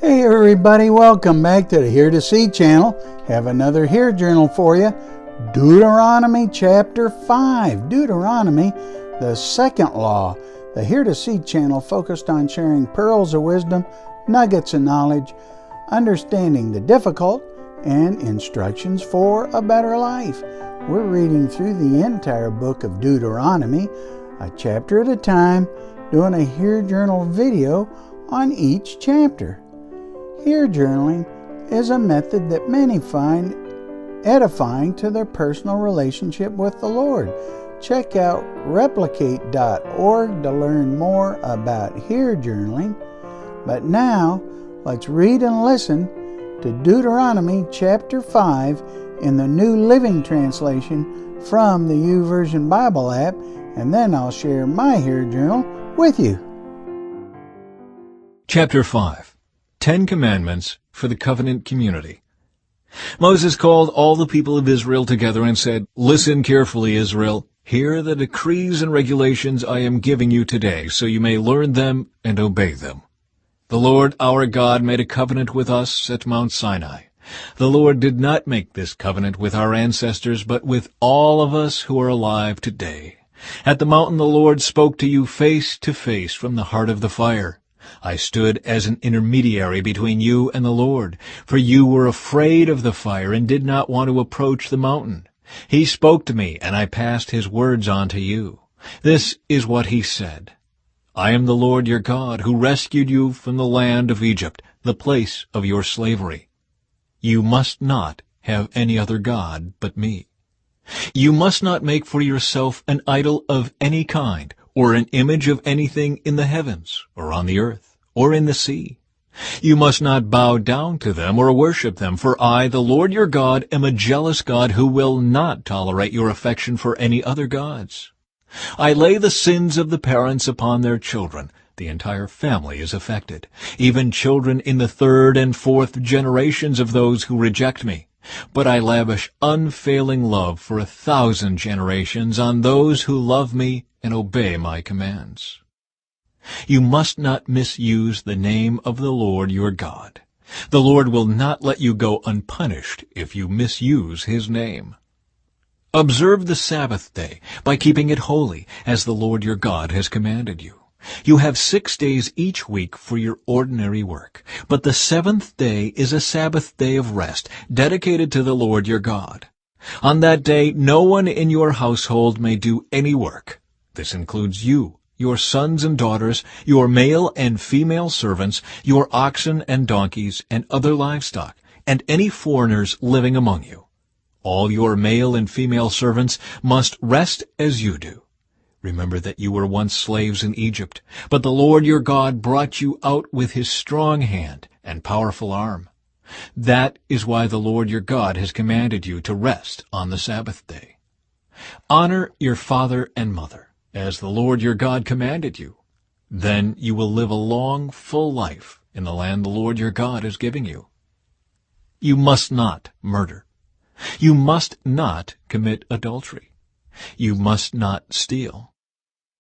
Hey everybody, welcome back to the Here to See channel. Have another Here journal for you. Deuteronomy chapter 5. Deuteronomy, the second law. The Here to See channel focused on sharing pearls of wisdom, nuggets of knowledge, understanding the difficult, and instructions for a better life. We're reading through the entire book of Deuteronomy, a chapter at a time, doing a Here journal video on each chapter. Here journaling is a method that many find edifying to their personal relationship with the Lord. Check out replicate.org to learn more about here journaling. But now, let's read and listen to Deuteronomy chapter 5 in the New Living Translation from the YouVersion Bible app, and then I'll share my here journal with you. Chapter 5. 10 Commandments for the Covenant Community. Moses called all the people of Israel together and said, "Listen carefully, Israel. Hear the decrees and regulations I am giving you today, so you may learn them and obey them. The Lord our God made a covenant with us at Mount Sinai. The Lord did not make this covenant with our ancestors, but with all of us who are alive today. At the mountain the Lord spoke to you face to face from the heart of the fire. I stood as an intermediary between you and the Lord, for you were afraid of the fire and did not want to approach the mountain. He spoke to me, and I passed his words on to you. This is what he said. I am the Lord your God, who rescued you from the land of Egypt, the place of your slavery. You must not have any other god but me. You must not make for yourself an idol of any kind, or an image of anything in the heavens, or on the earth, or in the sea. You must not bow down to them or worship them, for I, the Lord your God, am a jealous God who will not tolerate your affection for any other gods. I lay the sins of the parents upon their children. The entire family is affected, even children in the third and fourth generations of those who reject me. But I lavish unfailing love for 1,000 generations on those who love me and obey my commands. You must not misuse the name of the Lord your God. The Lord will not let you go unpunished if you misuse his name. Observe the Sabbath day by keeping it holy, as the Lord your God has commanded you. You have 6 days each week for your ordinary work, but the seventh day is a Sabbath day of rest, dedicated to the Lord your God. On that day, no one in your household may do any work. This includes you, your sons and daughters, your male and female servants, your oxen and donkeys, and other livestock, and any foreigners living among you. All your male and female servants must rest as you do. Remember that you were once slaves in Egypt, but the Lord your God brought you out with his strong hand and powerful arm. That is why the Lord your God has commanded you to rest on the Sabbath day. Honor your father and mother, as the Lord your God commanded you. Then you will live a long, full life in the land the Lord your God is giving you. You must not murder. You must not commit adultery. You must not steal.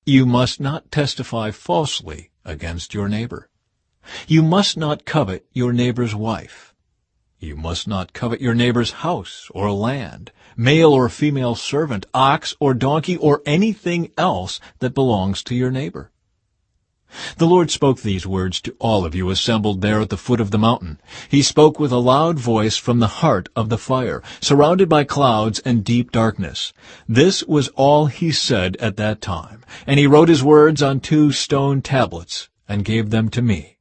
You must not testify falsely against your neighbor. You must not covet your neighbor's wife. You must not covet your neighbor's house or land, male or female servant, ox or donkey, or anything else that belongs to your neighbor. The Lord spoke these words to all of you assembled there at the foot of the mountain. He spoke with a loud voice from the heart of the fire, surrounded by clouds and deep darkness. This was all he said at that time, and he wrote his words on 2 stone tablets and gave them to me.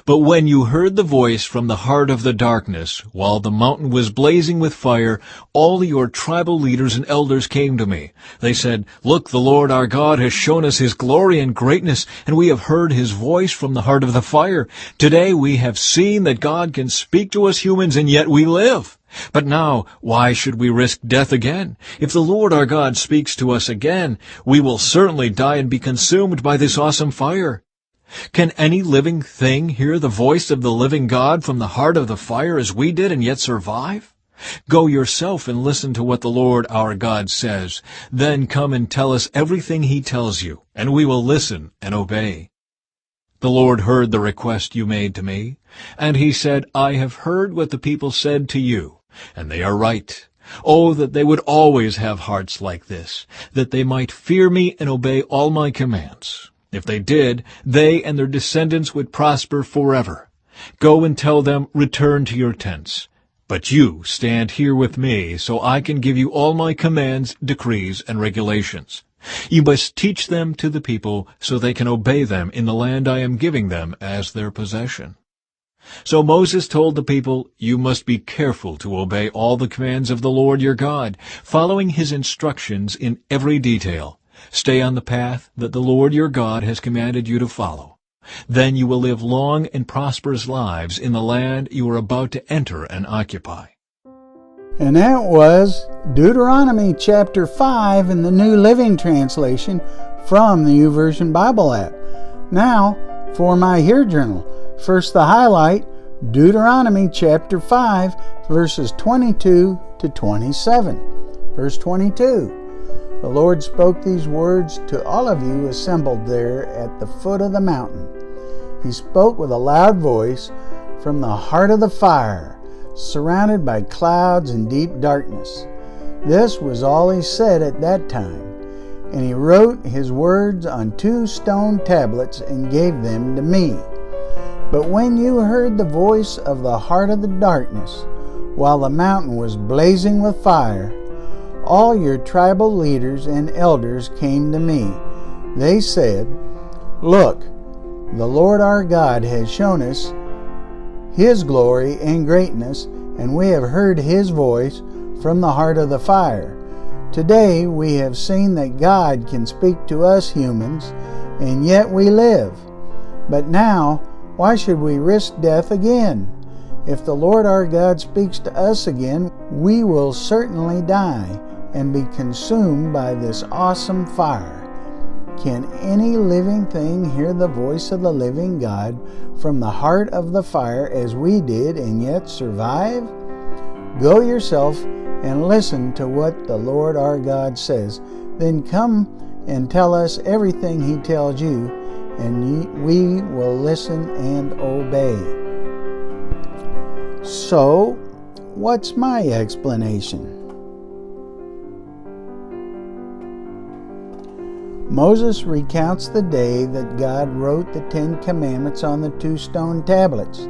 But when you heard the voice from the heart of the darkness, while the mountain was blazing with fire, all your tribal leaders and elders came to me. They said, "Look, the Lord our God has shown us his glory and greatness, and we have heard his voice from the heart of the fire. Today we have seen that God can speak to us humans, and yet we live. But now, why should we risk death again? If the Lord our God speaks to us again, we will certainly die and be consumed by this awesome fire. Can any living thing hear the voice of the living God from the heart of the fire as we did and yet survive? Go yourself and listen to what the Lord our God says. Then come and tell us everything he tells you, and we will listen and obey." The Lord heard the request you made to me, and he said, I have heard what the people said to you, and they are right. Oh, that they would always have hearts like this, that they might fear me and obey all my commands. If they did, they and their descendants would prosper forever. Go and tell them, return to your tents. But you stand here with me, so I can give you all my commands, decrees, and regulations. You must teach them to the people so they can obey them in the land I am giving them as their possession. So Moses told the people, you must be careful to obey all the commands of the Lord your God, following his instructions in every detail. Stay on the path that the Lord your God has commanded you to follow. Then you will live long and prosperous lives in the land you are about to enter and occupy. And that was Deuteronomy chapter 5 in the New Living Translation from the YouVersion Bible app. Now, for my Hear Journal. First, the highlight, Deuteronomy chapter 5, verses 22 to 27. Verse 22. The Lord spoke these words to all of you assembled there at the foot of the mountain. He spoke with a loud voice from the heart of the fire, surrounded by clouds and deep darkness. This was all he said at that time. And he wrote his words on 2 stone tablets and gave them to me. But when you heard the voice of the heart of the darkness, while the mountain was blazing with fire, all your tribal leaders and elders came to me. They said, Look, the Lord our God has shown us his glory and greatness, and we have heard his voice from the heart of the fire. Today we have seen that God can speak to us humans, and yet we live. But now, why should we risk death again? If the Lord our God speaks to us again, we will certainly die and be consumed by this awesome fire. Can any living thing hear the voice of the living God from the heart of the fire as we did and yet survive? Go yourself and listen to what the Lord our God says. Then come and tell us everything he tells you, and we will listen and obey. So, what's my explanation? Moses recounts the day that God wrote the 10 Commandments on the 2 stone tablets.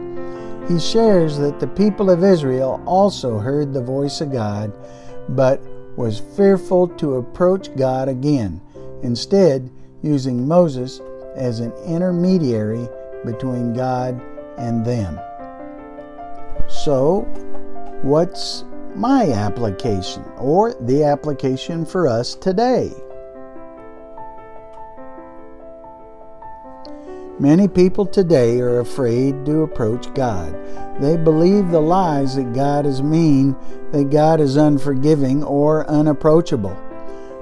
He shares that the people of Israel also heard the voice of God, but was fearful to approach God again, instead using Moses as an intermediary between God and them. So, what's my application, or the application for us today? Many people today are afraid to approach God. They believe the lies that God is mean, that God is unforgiving or unapproachable.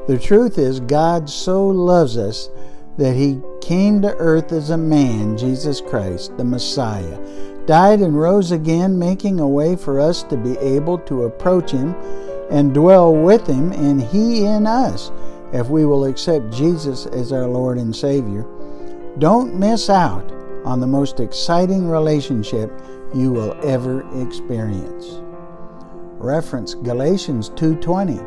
The truth is, God so loves us that he came to earth as a man, Jesus Christ, the Messiah, died and rose again, making a way for us to be able to approach him and dwell with him and he in us, if we will accept Jesus as our Lord and Savior. Don't miss out on the most exciting relationship you will ever experience. Reference Galatians 2:20.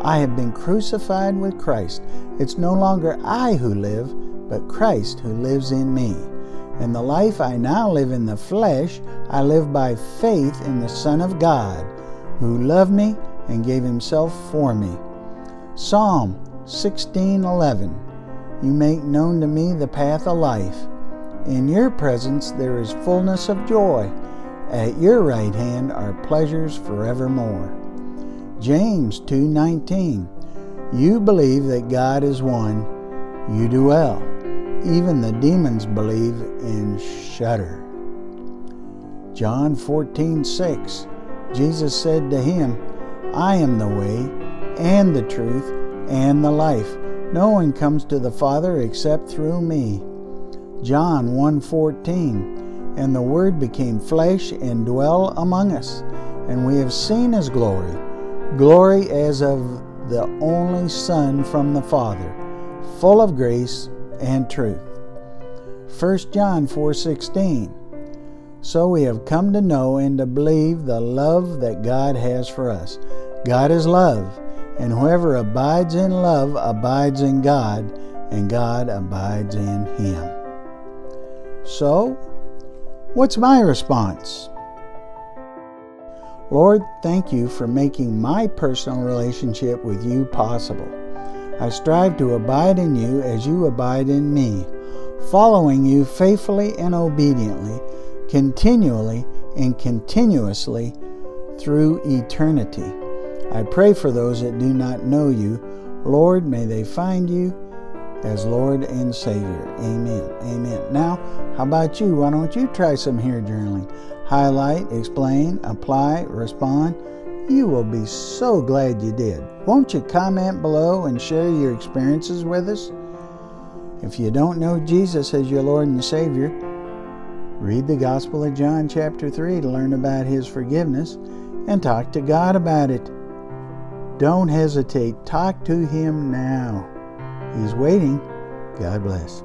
I have been crucified with Christ. It's no longer I who live, but Christ who lives in me. And the life I now live in the flesh, I live by faith in the Son of God, who loved me and gave himself for me. Psalm 16:11. You make known to me the path of life. In your presence there is fullness of joy. At your right hand are pleasures forevermore. James 2:19. You believe that God is one. You do well. Even the demons believe and shudder. John 14:6. Jesus said to him, I am the way and the truth and the life. No one comes to the Father except through me. John 1:14. And the Word became flesh and dwelt among us, and we have seen his glory, glory as of the only Son from the Father, full of grace and truth. 1 John 4:16. So we have come to know and to believe the love that God has for us. God is love, and whoever abides in love abides in God, and God abides in him. So, what's my response? Lord, thank you for making my personal relationship with you possible. I strive to abide in you as you abide in me, following you faithfully and obediently, continually and continuously through eternity. I pray for those that do not know you. Lord, may they find you as Lord and Savior. Amen. Amen. Now, how about you? Why don't you try some hair journaling? Highlight, explain, apply, respond. You will be so glad you did. Won't you comment below and share your experiences with us? If you don't know Jesus as your Lord and Savior, read the Gospel of John chapter 3 to learn about his forgiveness and talk to God about it. Don't hesitate. Talk to him now. He's waiting. God bless.